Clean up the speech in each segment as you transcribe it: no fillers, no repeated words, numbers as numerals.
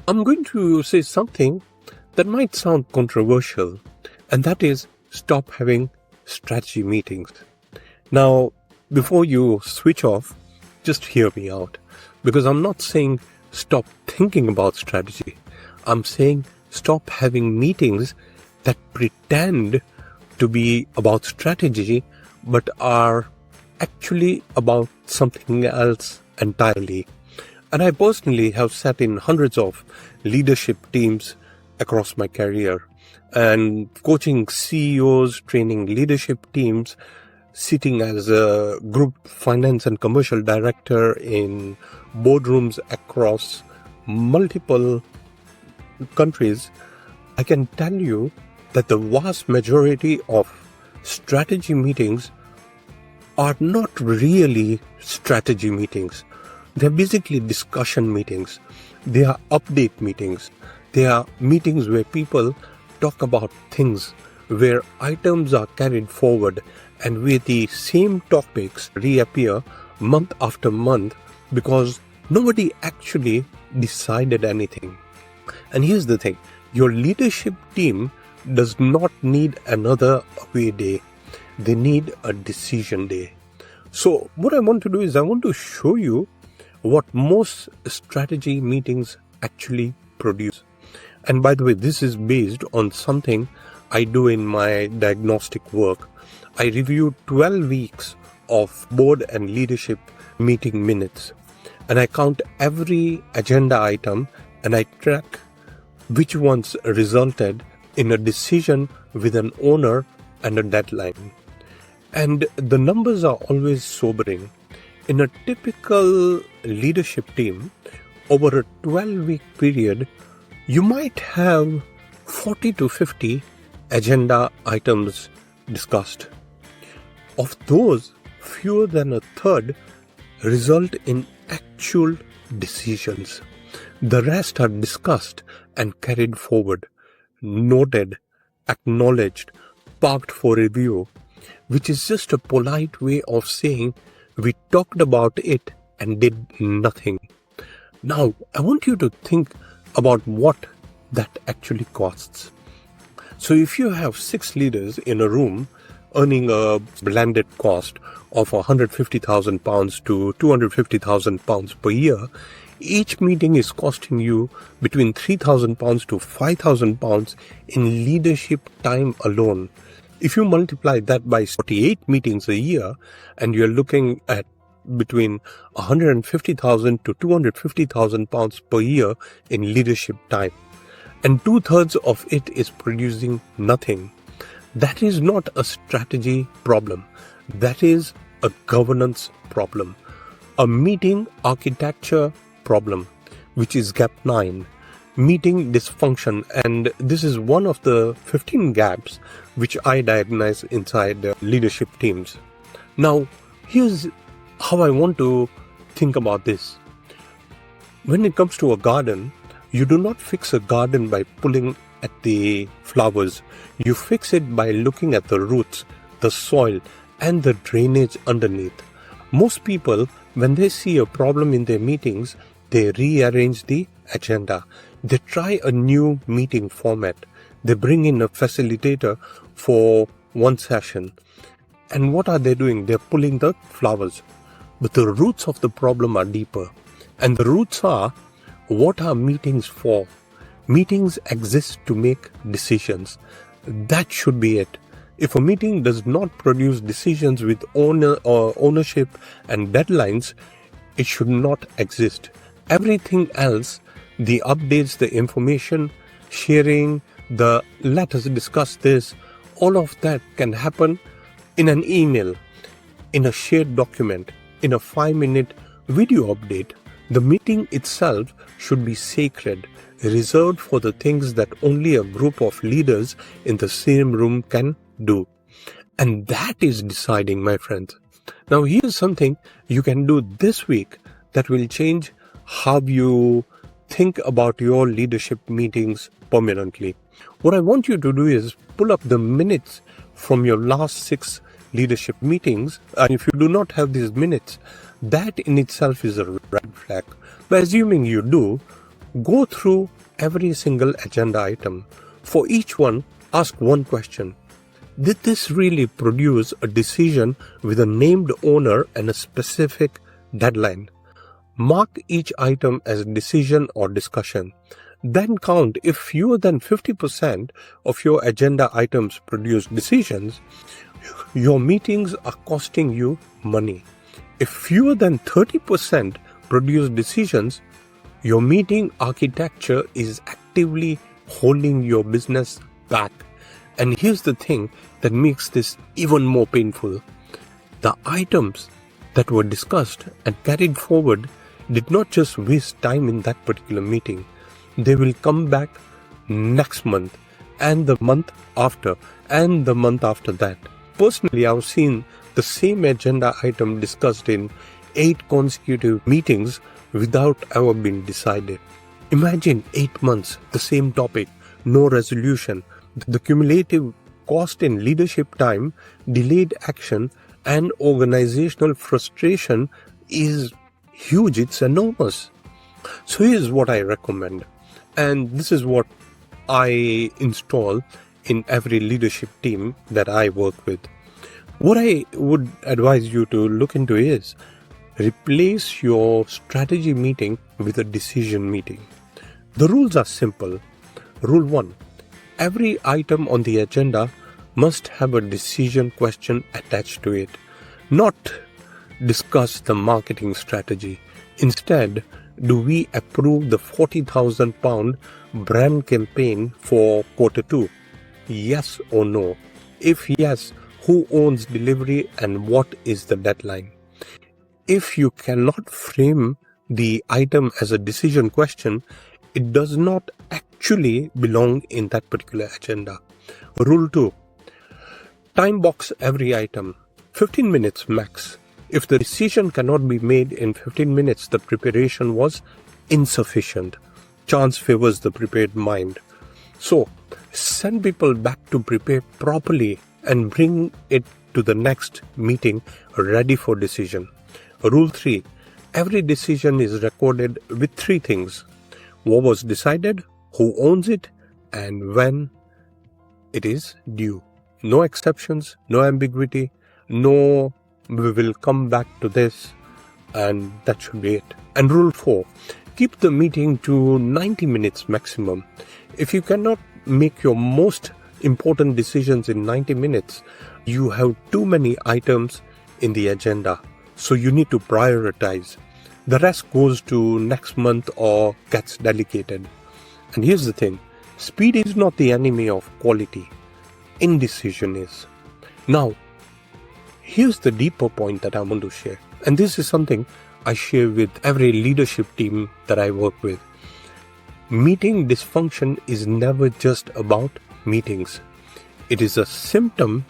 I'm going to say something that might sound controversial, and that is stop having strategy meetings. Now, before you switch off, just hear me out, because I'm not saying stop thinking about strategy. I'm saying stop having meetings that pretend to be about strategy but are actually about something else entirely. And I personally have sat in hundreds of leadership teams across my career and coaching CEOs, training leadership teams, sitting as a group finance and commercial director in boardrooms across multiple countries. I can tell you that the vast majority of strategy meetings are not really strategy meetings. They're basically discussion meetings. They are update meetings. They are meetings where people talk about things, where items are carried forward and where the same topics reappear month after month because nobody actually decided anything. And here's the thing, your leadership team does not need another away day. They need a decision day. So what I want to do is I want to show you what most strategy meetings actually produce. And by the way, this is based on something I do in my diagnostic work. I review 12 weeks of board and leadership meeting minutes, and I count every agenda item and I track which ones resulted in a decision with an owner and a deadline. And the numbers are always sobering. In a typical leadership team, over a 12-week period, you might have 40 to 50 agenda items discussed. Of those, fewer than a third result in actual decisions. The rest are discussed and carried forward, noted, acknowledged, parked for review, which is just a polite way of saying we talked about it and did nothing. Now, I want you to think about what that actually costs. So if you have 6 leaders in a room earning a blended cost of £150,000 to £250,000 per year, each meeting is costing you between £3,000 to £5,000 in leadership time alone. If you multiply that by 48 meetings a year, and you're looking at between £150,000 to £250,000 per year in leadership time, and 2/3 of it is producing nothing, that is not a strategy problem. That is a governance problem, a meeting architecture problem, which is gap 9. Meeting dysfunction, and this is one of the 15 gaps which I diagnose inside leadership teams. Now, here's how I want to think about this. When it comes to a garden, you do not fix a garden by pulling at the flowers. You fix it by looking at the roots, the soil, and the drainage underneath. Most people, when they see a problem in their meetings, they rearrange the agenda. They try a new meeting format. They bring in a facilitator for one session. And what are they doing? They're pulling the flowers. But the roots of the problem are deeper. And the roots are, what are meetings for? Meetings exist to make decisions. That should be it. If a meeting does not produce decisions with ownership and deadlines, it should not exist. Everything else, the updates, the information sharing, the let us discuss this, all of that can happen in an email, in a shared document, in a 5-minute video update. The meeting itself should be sacred, reserved for the things that only a group of leaders in the same room can do. And that is deciding, my friends. Now, here's something you can do this week that will change how you think about your leadership meetings permanently. What I want you to do is pull up the minutes from your last 6 leadership meetings. And if you do not have these minutes, that in itself is a red flag. But assuming you do, go through every single agenda item. For each one, ask one question. Did this really produce a decision with a named owner and a specific deadline? Mark each item as a decision or discussion. Then count if fewer than 50% of your agenda items produce decisions, your meetings are costing you money. If fewer than 30% produce decisions, your meeting architecture is actively holding your business back. And here's the thing that makes this even more painful. The items that were discussed and carried forward did not just waste time in that particular meeting. They will come back next month and the month after and the month after that. Personally, I've seen the same agenda item discussed in 8 consecutive meetings without ever being decided. Imagine 8 months, the same topic, no resolution. The cumulative cost in leadership time, delayed action, and organizational frustration is huge. It's enormous. So here's what I recommend. And this is what I install in every leadership team that I work with. What I would advise you to look into is replace your strategy meeting with a decision meeting. The rules are simple. Rule 1. Every item on the agenda must have a decision question attached to it. Not discuss the marketing strategy. Instead, do we approve the £40,000 brand campaign for Q2? Yes or no? If yes, who owns delivery and what is the deadline? If you cannot frame the item as a decision question, it does not actually belong in that particular agenda. Rule 2. Time box every item. 15 minutes max. If the decision cannot be made in 15 minutes, the preparation was insufficient. Chance favors the prepared mind. So, send people back to prepare properly and bring it to the next meeting ready for decision. Rule 3. Every decision is recorded with 3 things. What was decided, who owns it, and when it is due. No exceptions, no ambiguity, no we will come back to this, and that should be it. And rule 4. Keep the meeting to 90 minutes maximum. If you cannot make your most important decisions in 90 minutes, you have too many items in the agenda. So you need to prioritize. The rest goes to next month or gets delegated. And here's the thing. Speed is not the enemy of quality. Indecision is. Now, here's the deeper point that I want to share. And this is something I share with every leadership team that I work with. Meeting dysfunction is never just about meetings. It is a symptom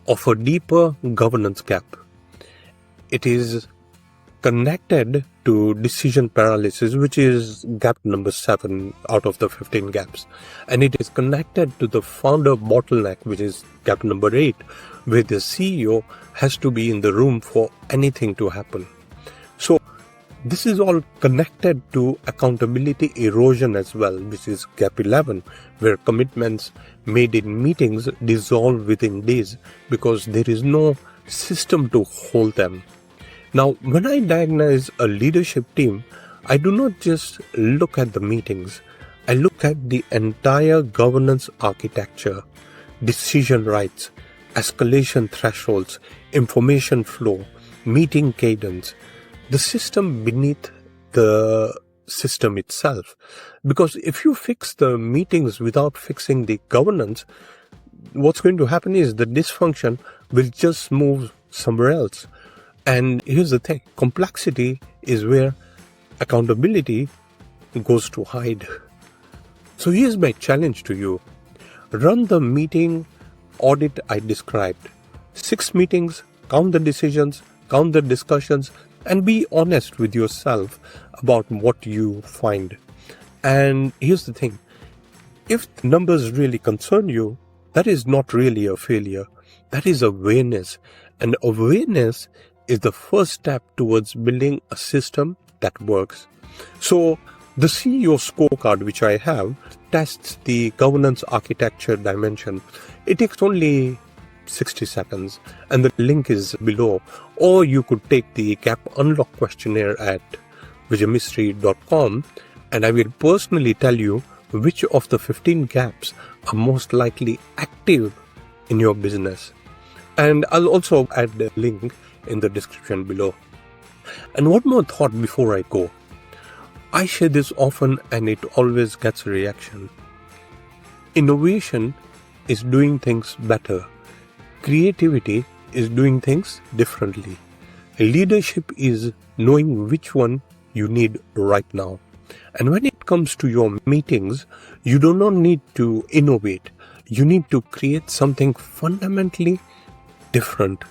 of a deeper governance gap. It is connected to decision paralysis, which is gap number 7 out of the 15 gaps. And it is connected to the founder bottleneck, which is gap number 8, where the CEO has to be in the room for anything to happen. So this is all connected to accountability erosion as well, which is gap 11, where commitments made in meetings dissolve within days because there is no system to hold them. Now, when I diagnose a leadership team, I do not just look at the meetings. I look at the entire governance architecture, decision rights, escalation thresholds, information flow, meeting cadence, the system beneath the system itself. Because if you fix the meetings without fixing the governance, what's going to happen is the dysfunction will just move somewhere else. And here's the thing, complexity is where accountability goes to hide. So here's my challenge to you. Run the meeting audit I described. 6 meetings, count the decisions, count the discussions, and be honest with yourself about what you find. And here's the thing, if the numbers really concern you, that is not really a failure. That is awareness. And awareness is the first step towards building a system that works. So The CEO scorecard which I have tests the governance architecture dimension. It takes only 60 seconds and the link is below. Or you could take the gap Unlock Questionnaire at vijay.com and I will personally tell you which of the 15 gaps are most likely active in your business. And I'll also add the link in the description below. And one more thought before I go. I share this often and it always gets a reaction. Innovation is doing things better. Creativity is doing things differently. Leadership is knowing which one you need right now. And when it comes to your meetings, you do not need to innovate. You need to create something fundamentally different.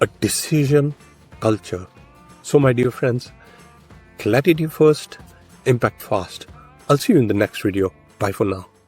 A decision culture. So my dear friends, clarity first, impact fast. I'll see you in the next video. Bye for now.